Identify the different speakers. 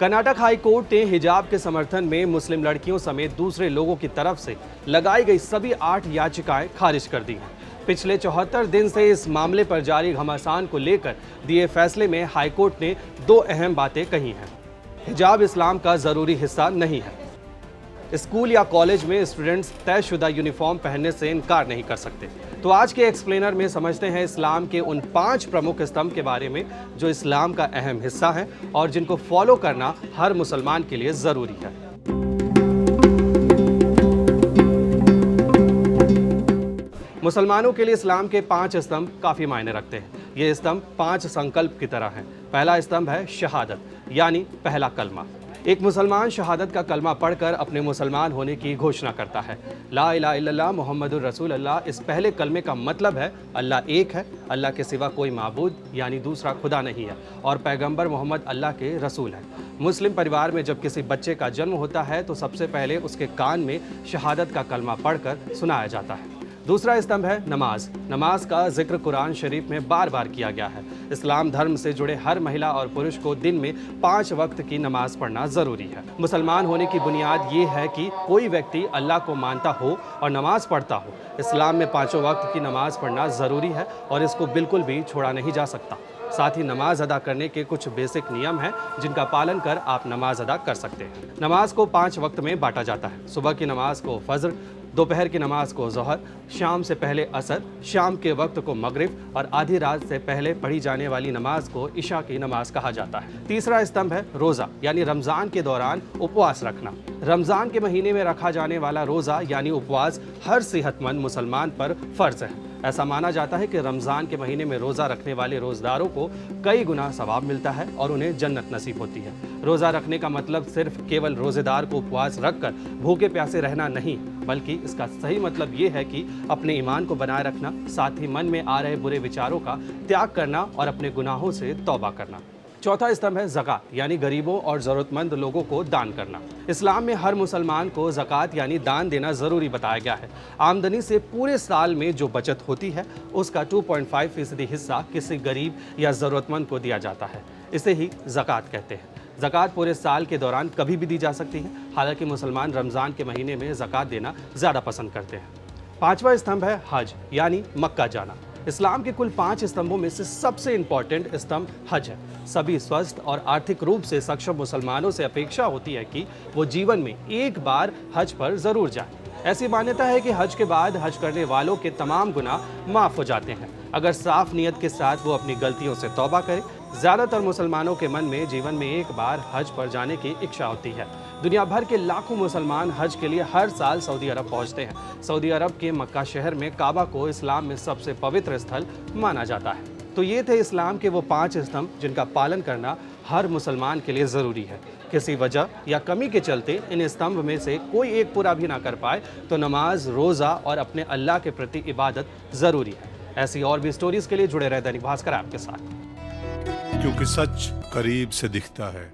Speaker 1: Karnataka high court ने हिजाब के समर्थन में मुस्लिम लड़कियों समेत दूसरे लोगों की तरफ से लगाई गई सभी 8 याचिकाएं खारिज कर दी हैं। पिछले 74 दिन से इस मामले पर जारी घमासान को लेकर दिए फैसले में हाईकोर्ट ने 2 अहम बातें कही हैं। हिजाब इस्लाम का ज़रूरी हिस्सा नहीं है। स्कूल या कॉलेज में स्टूडेंट्स तयशुदा यूनिफॉर्म पहनने से इनकार नहीं कर सकते। तो आज के एक्सप्लेनर में समझते हैं इस्लाम के उन 5 प्रमुख स्तंभ के बारे में जो इस्लाम का अहम हिस्सा है और जिनको फॉलो करना हर मुसलमान के लिए ज़रूरी है। मुसलमानों के लिए इस्लाम के 5 स्तंभ काफ़ी मायने रखते हैं। ये स्तंभ 5 संकल्प की तरह हैं। पहला स्तंभ है शहादत, यानी पहला कलमा। एक मुसलमान शहादत का कलमा पढ़कर अपने मुसलमान होने की घोषणा करता है। ला इलाहा इल्लल्लाह मुहम्मदुर रसूलुल्लाह। इस पहले कलमे का मतलब है अल्लाह एक है, अल्लाह के सिवा कोई माबूद यानी दूसरा खुदा नहीं है और पैगंबर मोहम्मद अल्लाह के रसूल हैं। मुस्लिम परिवार में जब किसी बच्चे का जन्म होता है तो सबसे पहले उसके कान में शहादत का कलमा पढ़कर सुनाया जाता है। दूसरा स्तंभ है नमाज। नमाज का जिक्र कुरान शरीफ में बार बार किया गया है। इस्लाम धर्म से जुड़े हर महिला और पुरुष को दिन में 5 वक्त की नमाज पढ़ना ज़रूरी है। मुसलमान होने की बुनियाद ये है कि कोई व्यक्ति अल्लाह को मानता हो और नमाज पढ़ता हो। इस्लाम में 5 वक्त की नमाज पढ़ना ज़रूरी है और इसको बिल्कुल भी छोड़ा नहीं जा सकता। साथ ही नमाज अदा करने के कुछ बेसिक नियम हैं जिनका पालन कर आप नमाज अदा कर सकते हैं। नमाज को 5 वक्त में बांटा जाता है। सुबह की नमाज को फज्र, दोपहर की नमाज को ज़ोहर, शाम से पहले असर, शाम के वक्त को मगरिब और आधी रात से पहले पढ़ी जाने वाली नमाज को इशा की नमाज कहा जाता है। तीसरा स्तंभ है रोज़ा, यानी रमज़ान के दौरान उपवास रखना। रमज़ान के महीने में रखा जाने वाला रोज़ा यानी उपवास हर सेहतमंद मुसलमान पर फ़र्ज है। ऐसा माना जाता है कि रमज़ान के महीने में रोज़ा रखने वाले रोज़दारों को कई गुना सवाब मिलता है और उन्हें जन्नत नसीब होती है। रोज़ा रखने का मतलब सिर्फ केवल रोज़ेदार को उपवास रखकर भूखे प्यासे रहना नहीं, बल्कि इसका सही मतलब ये है कि अपने ईमान को बनाए रखना, साथ ही मन में आ रहे बुरे विचारों का त्याग करना और अपने गुनाहों से तौबा करना। चौथा स्तंभ है ज़कात, यानी गरीबों और ज़रूरतमंद लोगों को दान करना। इस्लाम में हर मुसलमान को ज़कात यानी दान देना ज़रूरी बताया गया है। आमदनी से पूरे साल में जो बचत होती है उसका 2.5% हिस्सा किसी गरीब या ज़रूरतमंद को दिया जाता है। इसे ही ज़कात कहते हैं। ज़कात पूरे साल के दौरान कभी भी दी जा सकती है, हालांकि मुसलमान रमज़ान के महीने में ज़कात देना ज़्यादा पसंद करते हैं। 5वां स्तंभ है हज, यानी मक्का जाना। इस्लाम के कुल 5 स्तंभों में से सबसे इम्पॉर्टेंट स्तंभ हज है। सभी स्वस्थ और आर्थिक रूप से सक्षम मुसलमानों से अपेक्षा होती है कि वो जीवन में एक बार हज पर ज़रूर जाएं। ऐसी मान्यता है कि हज के बाद हज करने वालों के तमाम गुनाह माफ़ हो जाते हैं अगर साफ नियत के साथ वो अपनी गलतियों से तौबा करें। ज़्यादातर मुसलमानों के मन में जीवन में एक बार हज पर जाने की इच्छा होती है। दुनिया भर के लाखों मुसलमान हज के लिए हर साल सऊदी अरब पहुंचते हैं। सऊदी अरब के मक्का शहर में काबा को इस्लाम में सबसे पवित्र स्थल माना जाता है। तो ये थे इस्लाम के वो 5 स्तंभ जिनका पालन करना हर मुसलमान के लिए ज़रूरी है। किसी वजह या कमी के चलते इन स्तंभ में से कोई एक पूरा भी ना कर पाए तो नमाज, रोज़ा और अपने अल्लाह के प्रति इबादत ज़रूरी है। ऐसी और भी स्टोरीज़ के लिए जुड़े रहे दैनिक भास्कर आपके साथ,
Speaker 2: क्योंकि सच करीब से दिखता है।